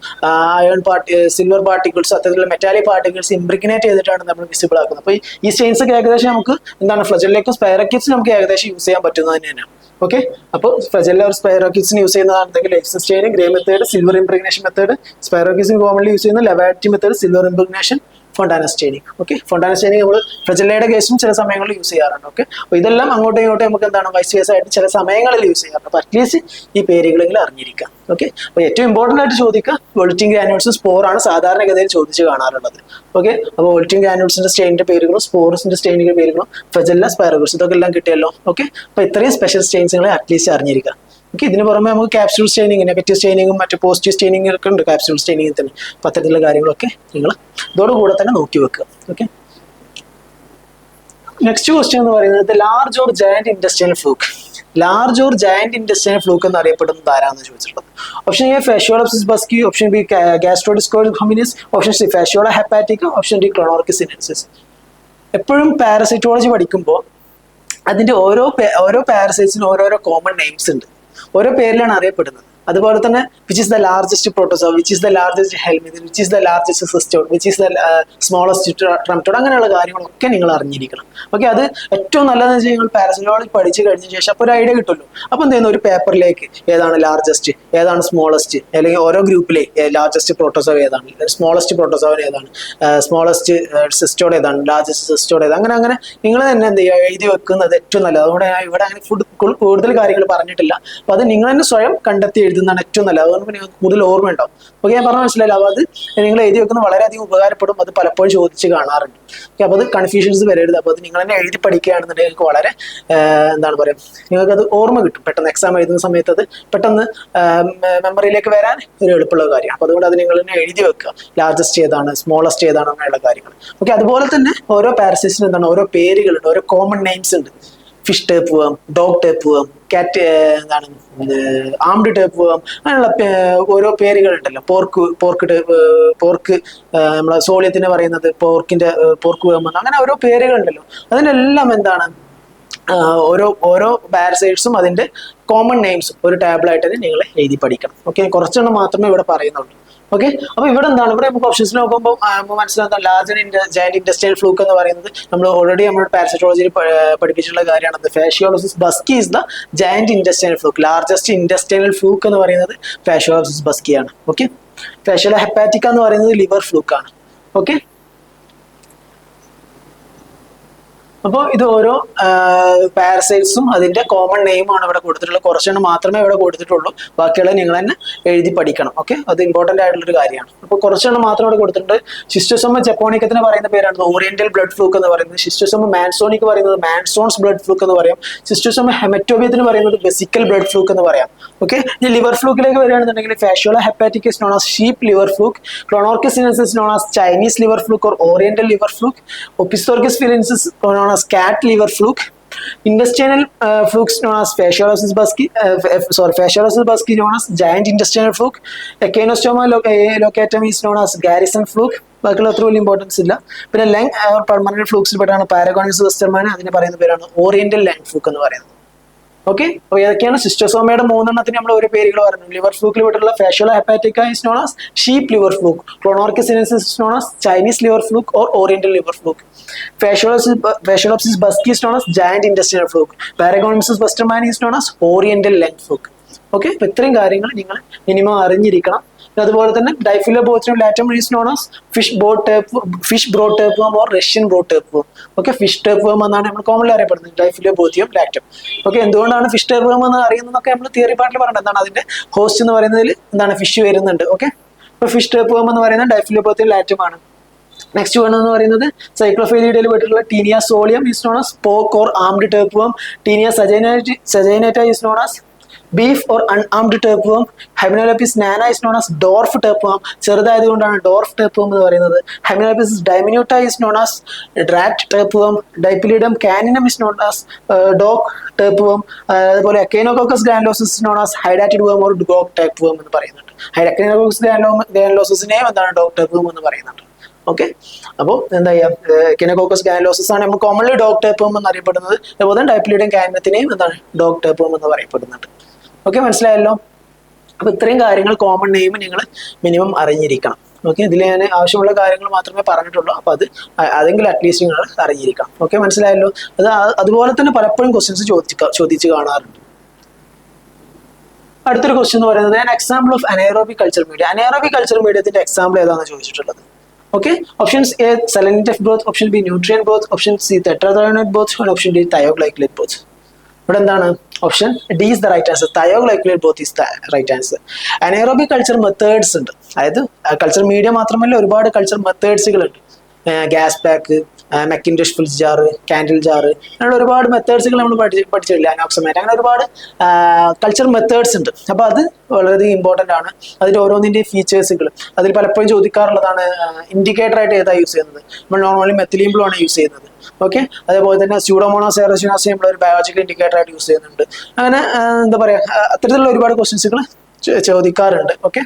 സിൽവർ പാർട്ടിക്കിൾസ്, അത്തരത്തിലുള്ള മെറ്റാലിക് പാർട്ടിക്കിൾസ് ഇംപ്രിഗ്നേറ്റ് ചെയ്തിട്ടാണ് നമ്മൾ വിസിബിൾ ആക്കുന്നത്. അപ്പോൾ ഈ സ്റ്റെയിൻസ് ഒക്കെ ഏകദേശം നമുക്ക് എന്താണ് ഫ്ലജല്ലയ്ക്കും സ്പൈറോക്കീസിനും നമുക്ക് ഏകദേശം യൂസ് ചെയ്യാൻ പറ്റുന്നത് തന്നെയാണ്. ഓക്കെ, അപ്പോൾ ഫ്ലജല്ല ഒരു സ്പൈറോക്കീസിന് യൂസ് ചെയ്യുന്നതാണെങ്കിൽ Leifson stain, Gray method, silver impregnation method. സ്പൈറോക്കീസിന് കോമൺലി യൂസ് ചെയ്യുന്ന Levaditi method, silver impregnation, Fontana staining. Okay, Fontana staining നമ്മൾ ഫ്ലജല്ലയുടെ കേസും ചില സമയങ്ങളിൽ യൂസ് ചെയ്യാറുണ്ട്. ഓക്കെ, അപ്പോൾ ഇതെല്ലാം അങ്ങോട്ടും ഇങ്ങോട്ടും നമുക്ക് എന്താണ് വൈസ് വേഴ്സ ആയിട്ട് ചില സമയങ്ങളിൽ യൂസ് ചെയ്യാറുണ്ട്. അപ്പോൾ അറ്റ്ലീസ്റ്റ് ഈ പേരുകളെങ്കിലും അറിഞ്ഞിരിക്കാം. ഓക്കെ, അപ്പോൾ ഏറ്റവും ഇമ്പോർട്ടൻ്റ് ആയിട്ട് ചോദിക്കുക വോൾട്ടിംഗ് ഗ്രാനുൾസും സ്പോറാണ് സാധാരണഗതിയിൽ ചോദിച്ച് കാണാറുള്ളത്. ഓക്കെ, അപ്പോൾ വോൾട്ടിംഗ് ഗ്രാനുൾസിന്റെ സ്റ്റെയിനിന്റെ പേരുകളും സ്പോർസിന്റെ സ്റ്റെയിനിന്റെ പേരുകളും ഫ്ലജല്ല, സ്പൈറോക്കീസ് ഇതൊക്കെ എല്ലാം കിട്ടിയല്ലോ. ഓക്കെ, അപ്പോൾ ഇത്രയും സ്പെഷ്യൽ സ്റ്റെയിൻസുകളെ അറ്റ്ലീസ്റ്റ് അറിഞ്ഞിരിക്കുക. ഓക്കെ, ഇതിന് പുറമെ നമുക്ക് ക്യാപ്സ്യൂൾ സ്റ്റെയിനിങ്, നെഗറ്റീവ് സ്റ്റെയിനിങ്ങും മറ്റു പോസിറ്റീവ് സ്റ്റെയിനിങ് ഒക്കെ ഉണ്ട് ക്യാപ്സ്യൂൾ സ്റ്റെയിനിങ്ങിൽ തന്നെ. അപ്പോൾ അത്തരത്തിലുള്ള കാര്യങ്ങളൊക്കെ നിങ്ങൾ ഇതോടുകൂടെ തന്നെ നോക്കി വെക്കുക. ഓക്കെ, നെക്സ്റ്റ് ക്വസ്റ്റ്യൻ എന്ന് പറയുന്നത് large or giant intestinal fluke. Large or giant intestinal fluke എന്ന് അറിയപ്പെടുന്നത് ആരാന്ന് ചോദിച്ചിട്ടുള്ളത്. Option A Fasciolopsis buski, option B Gastrodiscoides hominis, option C Fasciola hepatica, option D Clonorchis sinensis. എപ്പോഴും പാരസൈറ്റോളജി പഠിക്കുമ്പോൾ അതിന്റെ ഓരോ പാരസൈറ്റ്സിനും ഓരോരോ കോമൺ നെയിംസ് ഉണ്ട്, ഓരോ പേരിലാണ് അറിയപ്പെടുന്നത്. അതുപോലെ തന്നെ which is the largest protozoa, which is the largest helminth, which is the largest cestode, which is the smallest trematode, അങ്ങനെയുള്ള കാര്യങ്ങളൊക്കെ നിങ്ങൾ അറിഞ്ഞിരിക്കണം. ഓക്കെ, അത് ഏറ്റവും നല്ലതെന്ന് വെച്ചാൽ നിങ്ങൾ പാരസൈറ്റോളജി പഠിച്ചു കഴിഞ്ഞ ശേഷം അപ്പോൾ ഒരു ഐഡിയ കിട്ടുമല്ലോ. അപ്പോൾ എന്ത് ചെയ്യുന്നു, ഒരു പേപ്പറിലേക്ക് ഏതാണ് ലാർജസ്റ്റ്, ഏതാണ് സ്മോളസ്റ്റ്, അല്ലെങ്കിൽ ഓരോ ഗ്രൂപ്പിലെ ലാർജസ്റ്റ് പ്രോട്ടോസോവ ഏതാണ്, സ്മോളസ്റ്റ് പ്രോട്ടോസോവ ഏതാണ്, സ്മോളസ്റ്റ് സിസ്റ്റോഡ് ഏതാണ്, ലാർജസ്റ്റ് സിസ്റ്റോഡ് ഏതാണ്, അങ്ങനെ നിങ്ങൾ തന്നെ എന്ത് ചെയ്യുക എഴുതി വെക്കുന്നത് ഏറ്റവും നല്ലത്. അതുകൊണ്ട് ഞാൻ ഇവിടെ അങ്ങനെ കൂടുതൽ കാര്യങ്ങൾ പറഞ്ഞിട്ടില്ല. അപ്പോൾ അത് നിങ്ങൾ തന്നെ സ്വയം കണ്ടെത്തി എഴുതുന്നതാണ് ഏറ്റവും നല്ലത്. അതുകൊണ്ട് നിങ്ങൾക്ക് കൂടുതൽ ഓർമ്മ ഉണ്ടാവും. ഓക്കെ, ഞാൻ പറഞ്ഞ മനസ്സിലായില്ല. അപ്പോൾ അത് നിങ്ങൾ എഴുതി വെക്കുന്നത് വളരെയധികം ഉപകാരപ്പെടും. അത് പലപ്പോഴും ചോദിച്ച് കാണാറുണ്ട്. ഓക്കെ, അപ്പോൾ അത് കൺഫ്യൂഷൻസ് വരരുത്. അപ്പോൾ അത് നിങ്ങൾ തന്നെ എഴുതി പഠിക്കുകയാണെന്നുണ്ടെങ്കിൽ നിങ്ങൾക്ക് വളരെ എന്താണ് പറയുക, നിങ്ങൾക്കത് ഓർമ്മ കിട്ടും. പെട്ടെന്ന് എക്സാം എഴുതുന്ന സമയത്ത് അത് പെട്ടെന്ന് മെമ്മറിയിലേക്ക് വരാൻ ഒരു എളുപ്പമുള്ള കാര്യമാണ്. അപ്പോൾ അതുകൊണ്ട് അത് നിങ്ങൾ തന്നെ എഴുതി വെക്കുക. ലാർജസ്റ്റ് ഏതാണ്, സ്മോളസ്റ്റ് ഏതാണ് അങ്ങനെയുള്ള കാര്യങ്ങൾ. ഓക്കെ, അതുപോലെ തന്നെ ഓരോ പാരസൈറ്റ്സിന് എന്താണ് ഓരോ പേരുകളുണ്ട്, ഓരോ കോമൺ നെയിംസ് ഉണ്ട്. ഫിഷ് ടേപ്പ് വേം, ഡോഗ് ടേപ്പ് വേം, കാറ്റ് എന്താണ് ആംഡ് ടേപ്പ് വേം, അങ്ങനെയുള്ള ഓരോ പേരുകളുണ്ടല്ലോ. പോർക്ക് നമ്മളെ സോളിയത്തിന് പറയുന്നത് പോർക്ക് വേം, അങ്ങനെ ഓരോ പേരുകളുണ്ടല്ലോ. അതിനെല്ലാം എന്താണ് ഓരോ പാരസൈറ്റ്സും അതിന്റെ കോമൺ നെയിംസും ഒരു ടാബിളായിട്ട് തന്നെ നിങ്ങൾ എഴുതി പഠിക്കണം. ഓക്കെ, കുറച്ചെണ്ണം മാത്രമേ ഇവിടെ പറയുന്നുള്ളൂ. ഓക്കെ, അപ്പൊ ഇവിടെ എന്താണ്, ഇവിടെ നമുക്ക് ഓപ്ഷൻസ് നോക്കുമ്പോൾ മനസ്സിലാക്കാൻ ലാർജ് ജയന്റ് ഇൻഡസ്ട്രിയൽ ഫ്ലൂക്ക് എന്ന് പറയുന്നത് നമ്മൾ ഓൾറെഡി നമ്മുടെ പാരസൈറ്റോളജിയിൽ പഠിപ്പിച്ചിട്ടുള്ള കാര്യമാണ്. Fasciolopsis buski is the giant industrial fluke. Largest industrial fluke എന്ന് പറയുന്നത് ഫാഷിയോളസിസ് ബസ്കി ആണ്. ഓക്കെ, ഫാഷിയോല ഹെപ്പാറ്റിക്ക എന്ന് പറയുന്നത് ലിവർ ഫ്ലൂക്ക് ആണ്. ഓക്കെ, അപ്പോൾ ഇത് ഓരോ പാരസൈറ്റ്സും അതിന്റെ കോമൺ നെയിമാണ് ഇവിടെ കൊടുത്തിട്ടുള്ളത്. കുറച്ചെണ്ണം മാത്രമേ ഇവിടെ കൊടുത്തിട്ടുള്ളൂ, ബാക്കിയുള്ളത് നിങ്ങൾ തന്നെ എഴുതി പഠിക്കണം. ഓക്കെ, അത് ഇമ്പോർട്ടന്റ് ആയിട്ടുള്ളൊരു കാര്യമാണ്. അപ്പോൾ കുറച്ചെണ്ണം മാത്രം ഇവിടെ കൊടുത്തിട്ടുണ്ട്. ഷിസ്റ്റോസോമ ജപ്പോണിക്കത്തിന് പറയുന്ന പേരാണ് ഓറിയന്റൽ ബ്ലഡ് ഫ്ലൂക്ക് എന്ന് പറയുന്നത്. ഷിസ്റ്റോസോമ മാൻസോണിക്ക് പറയുന്നത് മാൻസോൺസ് ബ്ലഡ് ഫ്ലൂക്ക് എന്ന് പറയാം. ഷിസ്റ്റോസോമ ഹെമറ്റോബിയത്തിന് പറയുന്നത് വെസിക്കൽ ബ്ലഡ് ഫ്ലൂക്ക് എന്ന് പറയാം. ഓക്കെ, ഈ ലിവർ ഫ്ലൂക്കിലേക്ക് വരികയാണെന്നുണ്ടെങ്കിൽ Fasciola hepatica is known as sheep liver fluke, Clonorchis felineus known as Chinese liver fluke or oriental liver fluke, Opisthorchis felineus known as cat liver fluke, intestinal flukes known as fasciolosis busci known as giant intestinal fluke, Echinostoma locatum is known as Garrison fluke. ബാക്കിയുള്ള അത്ര വലിയ importance ഇല്ല. പിന്നെ lung permanent ഫ്ലൂക്സിൽ പെട്ടാണ് പാരഗോണിസ് വെസ്റ്റർമാൻ, അതിനെ പറയുന്ന പേരാണ് oriental lung fluke എന്ന് പറയുന്നത്. ഓക്കെ, അപ്പോൾ ഏതൊക്കെയാണ് സിസ്റ്റോസോമയുടെ 3 എണ്ണത്തിന് നമ്മൾ ഒരു പേരുകൾ പറഞ്ഞു. ലിവർ ഫ്ലൂക്കിൽ വിട്ടുള്ള Fasciola hepatica is known as sheep liver fluke, Clonorchis sinensis is known as Chinese liver fluke or oriental liver fluke, Fasciolopsis buski is known as giant industrial fluke, Paragonimus westermani is known as oriental lung fluke. Okay, അപ്പോൾ ഇത്രയും കാര്യങ്ങൾ നിങ്ങൾ minimum അറിഞ്ഞിരിക്കണം. അതുപോലെ തന്നെ Diphyllobothrium latum is known as fish broad tapeworm or Russian broad tapeworm. Okay, fish tape വേം എന്നാണ് നമ്മൾ കോമൺലി അറിയപ്പെടുന്നത്, ഡൈഫിലോബോത്തിയം ലാറ്റം. ഓക്കെ, എന്തുകൊണ്ടാണ് ഫിഷ് ടേപ്പ് വേം എന്ന് അറിയുന്നതൊക്കെ നമ്മൾ തിയറി പാർട്ടിൽ പറഞ്ഞത്. എന്താണ് അതിന്റെ ഹോസ്റ്റ് എന്ന് പറയുന്നതിൽ എന്താണ് ഫിഷ് വരുന്നുണ്ട്. ഓക്കെ, അപ്പോൾ ഫിഷ് ടേപ്പ് വേം എന്ന് പറയുന്നത് ഡൈഫിലോബോത്തിയം ലാറ്റം ആണ്. നെക്സ്റ്റ് വൺ എന്ന് പറയുന്നത് സൈക്ലോഫെലിഡയിൽ പെട്ടിട്ടുള്ള Taenia solium is known as pork or armed tapeworm, Taenia saginata is known as beef or unarmed tapeworm, Hymenolepis nana is known as dwarf tapeworm, ചെറുതായതുകൊണ്ടാണ് dwarf tapeworm എന്ന് പറയുന്നത്. Hymenolepis diminuta is known as rat tapeworm, Dipylidium caninum is known as dog tapeworm, അതുപോലെ Echinococcus granulosus known as hydatid worm or dog tapeworm എന്ന് പറയുന്നുണ്ട്. എക്കൈനോകോക്കസ് ഗ്രാനുലോസിനെയും എന്താണ് dog tapeworm എന്ന് പറയുന്നുണ്ട്. Okay, അപ്പോൾ എന്താ ചെയ്യുക, എക്കൈനോകോക്കസ് ഗ്രാനുലോസിസ് ആണ് നമ്മൾ കോമൺലി ഡോഗ് ടേപ്പ് വേം എന്ന് അറിയപ്പെടുന്നത്. അതുപോലെ തന്നെ ഡൈപ്പിലിഡം കാനിനത്തിനെയും എന്താണ് ഡോഗ് ടേപ്പ് വേം എന്ന് പറയപ്പെടുന്നുണ്ട്. ഓക്കെ, മനസ്സിലായല്ലോ. അപ്പൊ ഇത്രയും കാര്യങ്ങൾ കോമൺ നെയിം നിങ്ങൾ മിനിമം അറിഞ്ഞിരിക്കണം. ഓക്കെ, ഇതിൽ ഞാൻ ആവശ്യമുള്ള കാര്യങ്ങൾ മാത്രമേ പറഞ്ഞിട്ടുള്ളൂ. അപ്പൊ അതെങ്കിലും അറ്റ്ലീസ്റ്റ് നിങ്ങൾ അറിഞ്ഞിരിക്കണം. ഓക്കെ, മനസ്സിലായല്ലോ. അതുപോലെ തന്നെ പലപ്പോഴും ക്വസ്റ്റ്യൻസ് ചോദിച്ച് കാണാറുണ്ട്. അടുത്തൊരു ക്വസ്റ്റ്യൻ എന്ന് പറയുന്നത് example of anaerobic culture media. Anaerobic culture മീഡിയത്തിന്റെ എക്സാമ്പിൾ ഏതാണെന്ന് ചോദിച്ചിട്ടുള്ളത്. Okay, options A selenite growth, option B nutrient growth, option C tetrathionate growth, option D thioglycolate growth. ഇവിടെ എന്താണ് option D is the right answer. Thioglycolate growth is the right answer. Anaerobic culture methods ഉണ്ട്, അതായത് culture media മാത്രമല്ല ഒരുപാട് culture മെത്തേഡ്സുകളുണ്ട്. Gas pack, McIntosh Fildes jar, candle jar, അങ്ങനെയുള്ള ഒരുപാട് മെത്തേഡ്സുകൾ നമ്മൾ പഠിച്ചിട്ടില്ല. അനോക്സമേറ്റ്, അങ്ങനെ ഒരുപാട് കൾച്ചർ മെത്തേഡ്സ് ഉണ്ട്. അപ്പോൾ അത് വളരെയധികം ഇമ്പോർട്ടൻ്റ് ആണ്. അതിൻ്റെ ഓരോന്നിൻ്റെയും ഫീച്ചേഴ്സുകൾ അതിൽ പലപ്പോഴും ചോദിക്കാറുള്ളതാണ്. ഇൻഡിക്കേറ്റർ ആയിട്ട് ഏതാണ് യൂസ് ചെയ്യുന്നത്? നമ്മൾ നോർമലി മെത്തിലീൻ ബ്ലൂ ആണ് യൂസ് ചെയ്യുന്നത്. ഓക്കെ, അതേപോലെ തന്നെ സ്യൂഡോമോണാസ് എയറോസിനാസ് നമ്മൾ ഒരു ബയോളജിക്കൽ ഇൻഡിക്കേറ്റർ ആയിട്ട് യൂസ് ചെയ്യുന്നുണ്ട്. അങ്ങനെ എന്താ പറയുക, അത്തരത്തിലുള്ള ഒരുപാട് ക്വസ്റ്റ്യൻസുകൾ ചോദിക്കാറുണ്ട്. ഓക്കെ,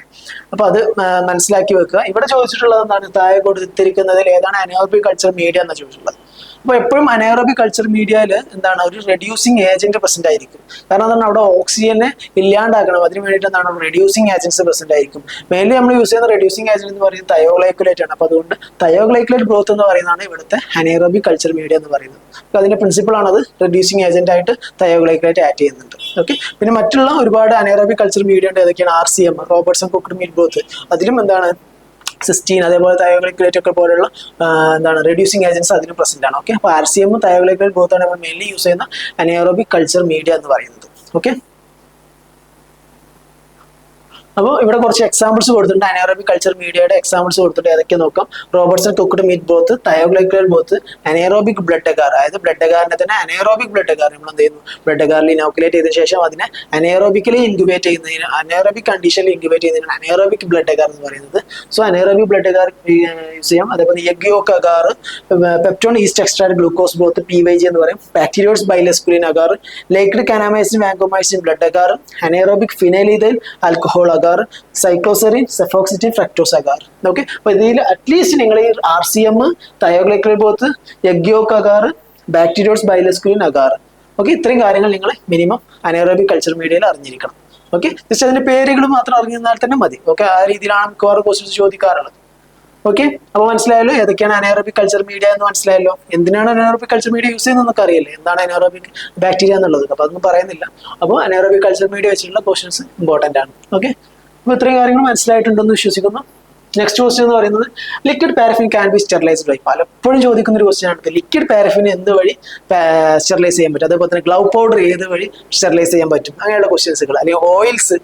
അപ്പൊ അത് മനസ്സിലാക്കി വെക്കുക. ഇവിടെ ചോദിച്ചിട്ടുള്ളത് എന്താണ്, താഴെ കൊടുത്തിരിക്കുന്നതിൽ ഏതാണ് അനൈറോബിക് കൾച്ചർ മീഡിയ എന്നാണ് ചോദിച്ചിട്ടുള്ളത്. അപ്പോൾ എപ്പോഴും അനൈറോബിക് കൾച്ചർ മീഡിയയിൽ എന്താണ് ഒരു റെഡ്യൂസിങ് ഏജന്റ് പ്രസന്റ് ആയിരിക്കും. കാരണം എന്താണ്, അവിടെ ഓക്സിജനെ ഇല്ലാണ്ടാക്കണം. അതിന് വേണ്ടിയിട്ട് എന്താണ് റെഡ്യൂസിങ് ഏജൻസ് പ്രസന്റ് ആയിരിക്കും. മെയിൻലി നമ്മൾ യൂസ് ചെയ്യുന്ന റെഡ്യൂസിങ് ഏജന്റ് എന്ന് പറയുന്നത് തയോഗ്ലൈക്കലേറ്റ് ആണ്. അപ്പോൾ അതുകൊണ്ട് തയോഗ്ലൈക്കലേറ്റ് ഗ്രോത്ത് എന്ന് പറയുന്നതാണ് ഇവിടുത്തെ അനൈറോബിക് കൾച്ചർ മീഡിയ എന്ന് പറയുന്നത്. അപ്പോൾ അതിന്റെ പ്രിൻസിപ്പിൾ ആണത്, റെഡ്യൂസിങ് ഏജന്റ് ആയിട്ട് തയോഗ്ലൈക്കലേറ്റ് ആക്ട് ചെയ്യുന്നുണ്ട്. ഓക്കെ, പിന്നെ മറ്റുള്ള ഒരുപാട് അനൈറോബിക് കൾച്ചർ മീഡിയ ഉണ്ട്. ഏതൊക്കെയാണ്? RCM, Robertson cooked meet growth. അതിലും എന്താണ് സിസ്റ്റീൻ, അതേപോലെ തയോഗ്ലൈക്കലേറ്റ് ഒക്കെ പോലുള്ള എന്താണ് റെഡ്യൂസിങ് ഏജൻസ് അതിന് പ്രസന്റ് ആണ്. ഓക്കെ, അപ്പോൾ RCM തയോഗ്ലൈക്കലേറ്റ് ഗ്രോത്ത് ആണ് നമ്മൾ മെയിൻലി യൂസ് ചെയ്യുന്ന അനൈറോബിക് കൾച്ചർ മീഡിയ എന്ന് പറയുന്നത്. ഓക്കെ, അപ്പോൾ ഇവിടെ കുറച്ച് എക്സാമ്പിൾസ് കൊടുത്തിട്ടുണ്ട്, അനേറോബിക് കൾച്ചർ മീഡിയയുടെ എക്സാമ്പിൾസ് കൊടുത്തിട്ട് ഏതൊക്കെ നോക്കാം. Robertson cooked meat both, thioglycol both, anaerobic blood agar, അതായത് ബ്ലഡ് അഗാറിനെ തന്നെ അനേറോബിക് ബ്ലഡ് അഗാർ നമ്മൾ എന്ത് ചെയ്യുന്നു, ബ്ലഡ് അഗാറിൽ ഇനോക്കുലേറ്റ് ചെയ്തതിനു ശേഷം അതിനെ അനേറോബിക്കലി ഇൻക്യുബേറ്റ് ചെയ്യുന്നതിന്, അനേറോബിക് കണ്ടീഷനിൽ ഇൻക്യുബേറ്റ് ചെയ്യുന്നതിനാണ് അനേറോബിക് ബ്ലഡ് അഗാർ എന്ന് പറയുന്നത്. So anaerobic blood agar use ചെയ്യാം. അതേപോലെ egg yolk agar, peptone yeast extract glucose broth PYG എന്ന് പറയും, Bacteroides bile esculin agar, laked kanamycin vancomycin blood agar, anaerobic phenylethyl alcohol agar, cycloserine cefoxitin fructose agar. Okay, അപ്പൊ ഇതിൽ at least നിങ്ങൾ ഈ RCM, thioglycol both, egg yolk agar, Bacteroides bile esculin agar, okay, ഇത്രയും കാര്യങ്ങൾ നിങ്ങൾ minimum anaerobic culture മീഡിയയിൽ അറിഞ്ഞിരിക്കണം. Okay, just അതിന്റെ പേരുകൾ മാത്രം അറിഞ്ഞാൽ തന്നെ മതി. ഓക്കെ, ആ രീതിയിലാണ് മിക്കവാറും ക്വസ്റ്റ്യൻസ് ചോദിക്കാറുള്ളത്. ഓക്കെ, അപ്പൊ മനസ്സിലായല്ലോ ഏതൊക്കെയാണ് അനേറോബിക് കൾച്ചർ മീഡിയ എന്ന് മനസ്സിലായല്ലോ. എന്തിനാണ് അനേറോബിക് കൾച്ചർ മീഡിയ യൂസ് ചെയ്യുന്നതെന്നൊക്കെ അറിയില്ലേ, എന്താണ് അനേറോബിക് ബാക്ടീരിയ എന്നുള്ളത്. അപ്പൊ അതൊന്നും പറയുന്നില്ല. അപ്പോൾ അനേറോബിക് കൾച്ചർ മീഡിയ വെച്ചിട്ടുള്ള ക്വസ്റ്റ്യൻസ് ഇമ്പോർട്ടന്റ് ആണ്. ഓക്കെ, അപ്പൊ ഇത്രയും കാര്യങ്ങൾ മനസ്സിലായിട്ടുണ്ടെന്ന് വിശ്വസിക്കുന്നു. നെക്സ്റ്റ് ക്വസ്റ്റ്യൻ എന്ന് പറയുന്നത് liquid paraffin can be sterilised by. പലപ്പോഴും ചോദിക്കുന്ന ഒരു ക്വസ്റ്റ്യൻ ആണ്, ലിക്വിഡ് പാരഫിൻ എന്ത് വഴി സ്റ്റെറിലൈസ് ചെയ്യാൻ പറ്റും, അതേപോലെ തന്നെ ഗ്ലൗ പൗഡർ ഏത് വഴി സ്റ്റെറിലൈസ് ചെയ്യാൻ പറ്റും, അങ്ങനെയുള്ള ക്വസ്റ്റ്യൻസുകൾ, അല്ലെങ്കിൽ ഓയിൽസ്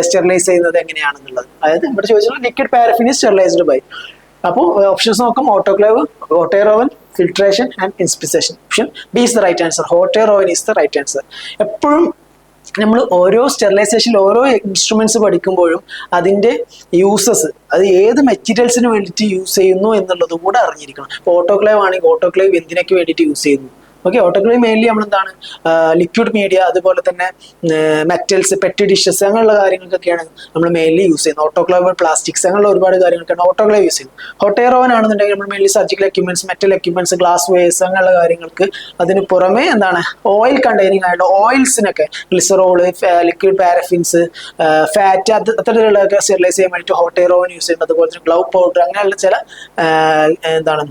സ്റ്റെറിലൈസ് ചെയ്യുന്നത് എങ്ങനെയാണെന്നുള്ളത്. അതായത് ഇവിടെ ചോദിച്ചാൽ liquid paraffin is sterilised by. അപ്പോൾ ഓപ്ഷൻസ് നോക്കാം, autoclave, hot air oven, filtration and inspissation. Option B is the right answer. Hot air oven is the right answer. എപ്പോഴും നമ്മൾ ഓരോ സ്റ്റെറിലൈസേഷനിൽ ഓരോ ഇൻസ്ട്രുമെന്റ്സ് പഠിക്കുമ്പോഴും അതിന്റെ യൂസസ്, അത് ഏത് മെറ്റീരിയൽസിന് വേണ്ടിയിട്ട് യൂസ് ചെയ്യുന്നു എന്നുള്ളത് കൂടെ അറിഞ്ഞിരിക്കണം. ഇപ്പോൾ ഓട്ടോക്ലേവ് ആണെങ്കിൽ ഓട്ടോക്ലേവ് എന്തിനൊക്കെ വേണ്ടിയിട്ട് യൂസ് ചെയ്യുന്നു. ഓക്കെ, ഓട്ടോക്ലേവ് മെയിൻലി നമ്മൾ എന്താണ്, ലിക്വിഡ് മീഡിയ, അതുപോലെ തന്നെ മെറ്റൽസ്, പെറ്റ് ഡിഷസ്, അങ്ങനെയുള്ള കാര്യങ്ങൾക്കൊക്കെയാണ് നമ്മൾ മെയിൻലി യൂസ് ചെയ്യുന്നത്. ഓട്ടോക്ലേവ് പ്ലാസ്റ്റിക്സ്, അങ്ങനെയുള്ള ഒരുപാട് കാര്യങ്ങൾക്കാണ് ഓട്ടോക്ലേവ് യൂസ് ചെയ്യുന്നത്. ഹോട്ട് എയർ ഓവൻ ആണെന്നുണ്ടെങ്കിൽ നമ്മൾ mainly surgical equipments, metal equipments, glass wares, അങ്ങനെയുള്ള കാര്യങ്ങൾക്ക്. അതിന് പുറമെ എന്താണ്, ഓയിൽ കണ്ടെയ്നിങ് ആയിട്ട് ഓയിൽസിനൊക്കെ, ഗ്ലിസറോള്, ലിക്വിഡ് പാരഫിൻസ്, ഫാറ്റ്, അത്തരത്തിലുള്ളതൊക്കെ സ്റ്റെറിലൈസ് ചെയ്യാൻ വേണ്ടിയിട്ട് ഹോട്ട് എയർ ഓവൻ യൂസ് ചെയ്യുന്നത്. അതുപോലെ തന്നെ ഗ്ലൗ പൗഡർ, അങ്ങനെയുള്ള ചില എന്താണ്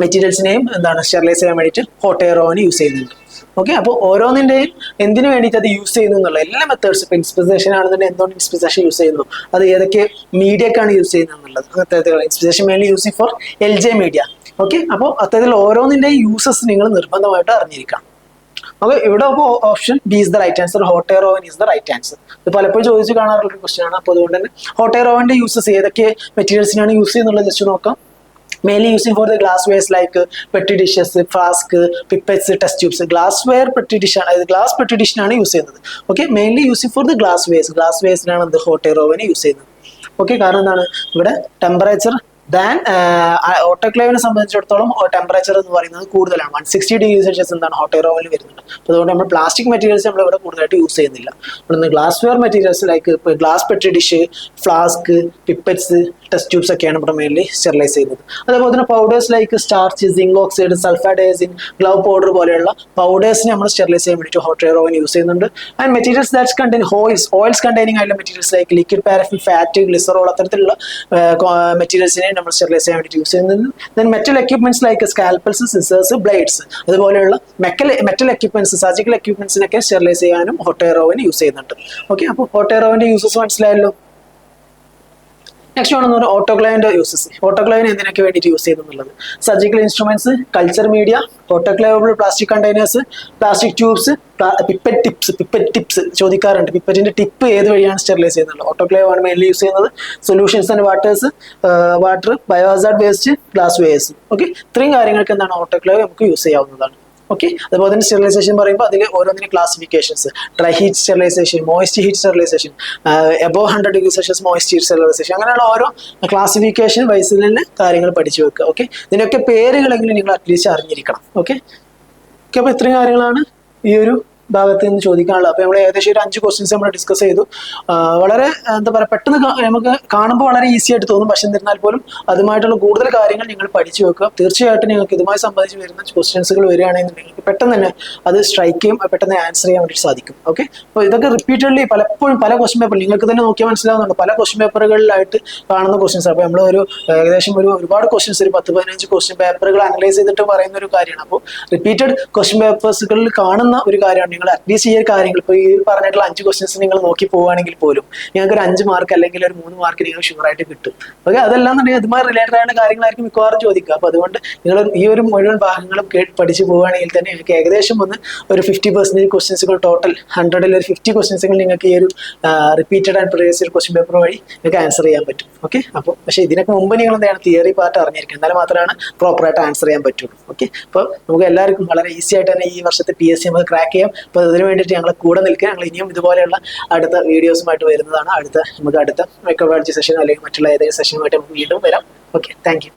മെറ്റീരിയൽസിനെയും എന്താണ് സ്റ്റെറിലൈസ് ചെയ്യാൻ വേണ്ടിയിട്ട് ഹോട്ട് എയർ ഓവൻ യൂസ് ചെയ്യുന്നുണ്ട്. ഓക്കെ, അപ്പോൾ ഓരോന്നിൻ്റെയും എന്തിനു വേണ്ടിയിട്ട് അത് യൂസ് ചെയ്യുന്നു എന്നുള്ള എല്ലാ മെത്തേഡ്സ്, ഇപ്പോൾ ഇൻസ്പിസേഷൻ ആണെന്നുണ്ടെങ്കിൽ എന്തുകൊണ്ട് ഇൻസ്പിസേഷൻ യൂസ് ചെയ്യുന്നു, അത് ഏതൊക്കെ മീഡിയക്കാണ് യൂസ് ചെയ്യുന്നത് എന്നുള്ളത്, അത്തരത്തിലുള്ള inspissation mainly using for LJ media. Okay, അപ്പോൾ അത്തരത്തിൽ ഓരോന്നിൻ്റെയും യൂസസ് നിങ്ങൾ നിർബന്ധമായിട്ട് അറിഞ്ഞിരിക്കണം. ഓക്കെ, ഇവിടെ അപ്പോൾ option B is the right answer. Hot air oven is the right answer. ഇത് പലപ്പോഴും ചോദിച്ച് കാണാറുള്ള ഒരു ക്വസ്റ്റ്യൻ ആണ്. അപ്പോൾ അതുകൊണ്ട് തന്നെ ഹോട്ട് എയർ ഓവന്റെ യൂസസ് ഏതൊക്കെ മെറ്റീരിയൽസിനാണ് യൂസ് ചെയ്യുന്നുള്ളത് ജസ്റ്റ് നോക്കാം. Mainly using for the glasswares like petri dishes, flask, pipettes, test tubes. Glassware petri dish, glass petri dish ആണ് യൂസ് ചെയ്യുന്നത്. Okay, mainly using for the ഗ്ലാസ്വെയർസിനാണ് എന്ത് ഹോട്ട് എയർ ഓവൻ യൂസ് ചെയ്യുന്നത്. Okay, കാരണം എന്താണ്, ഇവിടെ temperature ഓട്ടോക്ലേവിനെ സംബന്ധിച്ചിടത്തോളം ടെമ്പറേച്ചർ എന്ന് പറയുന്നത് കൂടുതലാണ്. 160°C എന്താണ് ഹോട്ട് എയർ ഓവനിൽ വരുന്നുണ്ട്. അപ്പോൾ അതുകൊണ്ട് നമ്മൾ പ്ലാസ്റ്റിക് മെറ്റീരിയൽസ് നമ്മൾ ഇവിടെ കൂടുതലായിട്ട് യൂസ് ചെയ്യുന്നില്ല. ഇവിടെ glassware materials like glass petri dish, flask, pipettes, test tubes ഒക്കെയാണ് ഇവിടെ മെയിൻലി സ്റ്റെറിലൈസ് ചെയ്യുന്നത്. അതേപോലെ തന്നെ powders like starch, zinc oxide, sulphadiazine, glove powder പോലെയുള്ള പൗഡേഴ്സിനെ നമ്മൾ സ്റ്റെറിലൈസ് ചെയ്യാൻ വേണ്ടിയിട്ട് ഹോട്ട് എയർ ഓവൻ യൂസ് ചെയ്യുന്നുണ്ട്. And materials that's contain oils containing ആയിട്ടുള്ള materials like liquid paraffin, fat, glycerol, അത്തരത്തിലുള്ള മെറ്റീരിയൽസിനെ നമ്മൾ സ്റ്റെറിലൈസ് ചെയ്യാൻ വേണ്ടിയിട്ട് യൂസ് ചെയ്യുന്നുണ്ട്. Then metal equipments like scalpels, scissors, blades, അതുപോലെയുള്ള മെറ്റൽ എക്യുപ്മെന്റ്സ്, സർജിക്കൽ എക്യുപ്മെന്റ്സിനൊക്കെ സ്റ്റെറിലൈസ് ചെയ്യാനും ഹോട്ട് എയർ ഓവൻ യൂസ് ചെയ്യുന്നുണ്ട്. ഓക്കെ, അപ്പോൾ ഹോട്ട് എയർ ഓവന്റെ യൂസസ് മനസ്സിലായല്ലോ. നെക്സ്റ്റ് ആണെന്ന് പറഞ്ഞാൽ ഓട്ടോക്ലേവിന്റെ യൂസസ്. ഓട്ടോക്ലേവിന് എന്തിനൊക്കെ വേണ്ടിയിട്ട് യൂസ് ചെയ്യുന്നുള്ളത്, surgical instruments, culture media, autoclavable plastic containers, plastic tubes, pipette tips ചോദിക്കാറുണ്ട്. പിപ്പറ്റിന്റെ ടിപ്പ് ഏത് വഴിയാണ് സ്റ്റെറിലൈസ് ചെയ്യുന്നത്. ഓട്ടോക്ലേവ് ആണ് മെയിൻലി യൂസ് ചെയ്യുന്നത്. Solutions and water, biohazard waste, glasswares. Okay, ഇത്രയും കാര്യങ്ങൾക്ക് എന്താണ് ഓട്ടോക്ലേവ് നമുക്ക് യൂസ് ചെയ്യാവുന്നതാണ്. ഓക്കെ, അതുപോലെ തന്നെ സ്റ്റെറിലൈസേഷൻ പറയുമ്പോൾ അതിൽ ഓരോന്നിനും classifications, dry heat sterilisation, moist heat sterilisation, above 100°C moist heat sterilisation, അങ്ങനെയുള്ള ഓരോ ക്ലാസിഫിക്കേഷൻ വൈസിൽ തന്നെ കാര്യങ്ങൾ പഠിച്ചു വെക്കുക. ഓക്കെ, ഇതിനൊക്കെ പേരുകളെങ്കിലും നിങ്ങൾ അറ്റ്ലീസ്റ്റ് അറിഞ്ഞിരിക്കണം. ഓക്കെ, അപ്പോൾ ഇത്രയും കാര്യങ്ങളാണ് ഈ ഒരു ഭാഗത്ത് നിന്ന് ചോദിക്കാനുള്ളത്. അപ്പോൾ നമ്മൾ ഏകദേശം ഒരു 5 ക്വസ്റ്റ്യൻസ് നമ്മൾ ഡിസ്കസ് ചെയ്തു. വളരെ എന്താ പറയുക, പെട്ടെന്ന് നമുക്ക് കാണുമ്പോൾ വളരെ ഈസി ആയിട്ട് തോന്നും. പക്ഷെ എന്നിരുന്നാൽ പോലും അതുമായിട്ടുള്ള കൂടുതൽ കാര്യങ്ങൾ നിങ്ങൾ പഠിച്ചു വെക്കുക. തീർച്ചയായിട്ടും നിങ്ങൾക്ക് ഇതുമായി സംബന്ധിച്ച് വരുന്ന ക്വസ്റ്റ്യൻസുകൾ വരികയാണെങ്കിൽ നിങ്ങൾക്ക് പെട്ടെന്ന് തന്നെ അത് സ്ട്രൈക്ക് ചെയ്യും, പെട്ടെന്ന് ആൻസർ ചെയ്യാൻ വേണ്ടി സാധിക്കും. ഓക്കെ, അപ്പോൾ ഇതൊക്കെ റിപ്പീറ്റഡ്ലി പലപ്പോഴും പല ക്വസ്റ്റ്യൻ പേപ്പർ നിങ്ങൾക്ക് തന്നെ നോക്കിയാൽ മനസ്സിലാവുന്നുണ്ട്. പല ക്വസ്റ്റ്യൻ പേപ്പറുകളിലായിട്ട് കാണുന്ന ക്വസ്റ്റ്യൻസ്. അപ്പോൾ നമ്മൾ ഏകദേശം ഒരുപാട് ക്വസ്റ്റ്യൻസ്, ഒരു 10-15 ക്വസ്റ്റ്യൻ പേപ്പറുകൾ അനലൈസ് ചെയ്തിട്ട് പറയുന്ന ഒരു കാര്യമാണ്. അപ്പോൾ റിപ്പീറ്റഡ് ക്വസ്റ്റ്യൻ പേപ്പേഴ്സുകളിൽ കാണുന്ന ഒരു കാര്യമാണ് നിങ്ങൾ അറ്റ്ലീസ്റ്റ് ഈ ഒരു കാര്യങ്ങൾ ഇപ്പോൾ ഈ പറഞ്ഞിട്ടുള്ള 5 ക്വസ്റ്റ്യൻസ് നിങ്ങൾ നോക്കി പോവുകയാണെങ്കിൽ പോലും നിങ്ങൾക്ക് ഒരു 5 മാർക്ക് അല്ലെങ്കിൽ ഒരു 3 മാർക്ക് നിങ്ങൾ ഷുവറായിട്ട് കിട്ടും. ഓക്കെ, അതെല്ലാം എന്നുണ്ടെങ്കിൽ അതുമായി റിലേറ്റഡ് ആയ കാര്യങ്ങളായിരിക്കും മിക്കവാറും ചോദിക്കുക. അപ്പോൾ അതുകൊണ്ട് നിങ്ങൾ ഈ ഒരു മുഴുവൻ ഭാഗങ്ങളും പഠിച്ചു പോവുകയാണെങ്കിൽ തന്നെ നിങ്ങൾക്ക് ഏകദേശം ഒരു 50% ക്വസ്റ്റ്യൻസുകൾ ടോട്ടൽ 100ൽ ഒരു 50 ക്വസ്റ്റ്യൻസുകൾ നിങ്ങൾക്ക് ഈ ഒരു repeated and previous question paper വഴി നിങ്ങൾക്ക് ആൻസർ ചെയ്യാൻ പറ്റും. ഓക്കെ, അപ്പോൾ പക്ഷേ ഇതിനൊക്കെ മുമ്പ് നിങ്ങൾ എന്താണ് തിയറി പാർട്ട് അറിഞ്ഞിരിക്കും, എന്നാലും മാത്രമാണ് പ്രോപ്പറായിട്ട് ആൻസർ ചെയ്യാൻ പറ്റുള്ളൂ. ഓക്കെ, അപ്പോൾ നമുക്ക് എല്ലാവർക്കും വളരെ ഈസി ആയിട്ട് തന്നെ ഈ വർഷത്തെ PSC നമുക്ക് ക്രാക്ക് ചെയ്യാം. അപ്പോൾ അതിന് വേണ്ടിയിട്ട് ഞങ്ങൾ കൂടെ നിൽക്കുക. ഞങ്ങൾ ഇനിയും ഇതുപോലെയുള്ള അടുത്ത വീഡിയോസുമായിട്ട് വരുന്നതാണ്. നമുക്ക് അടുത്ത മൈക്രോബയോളജി സെഷൻ അല്ലെങ്കിൽ മറ്റുള്ള ഏതെങ്കിലും സെഷനുമായിട്ട് നമുക്ക് വീണ്ടും വരാം. Okay, thank you.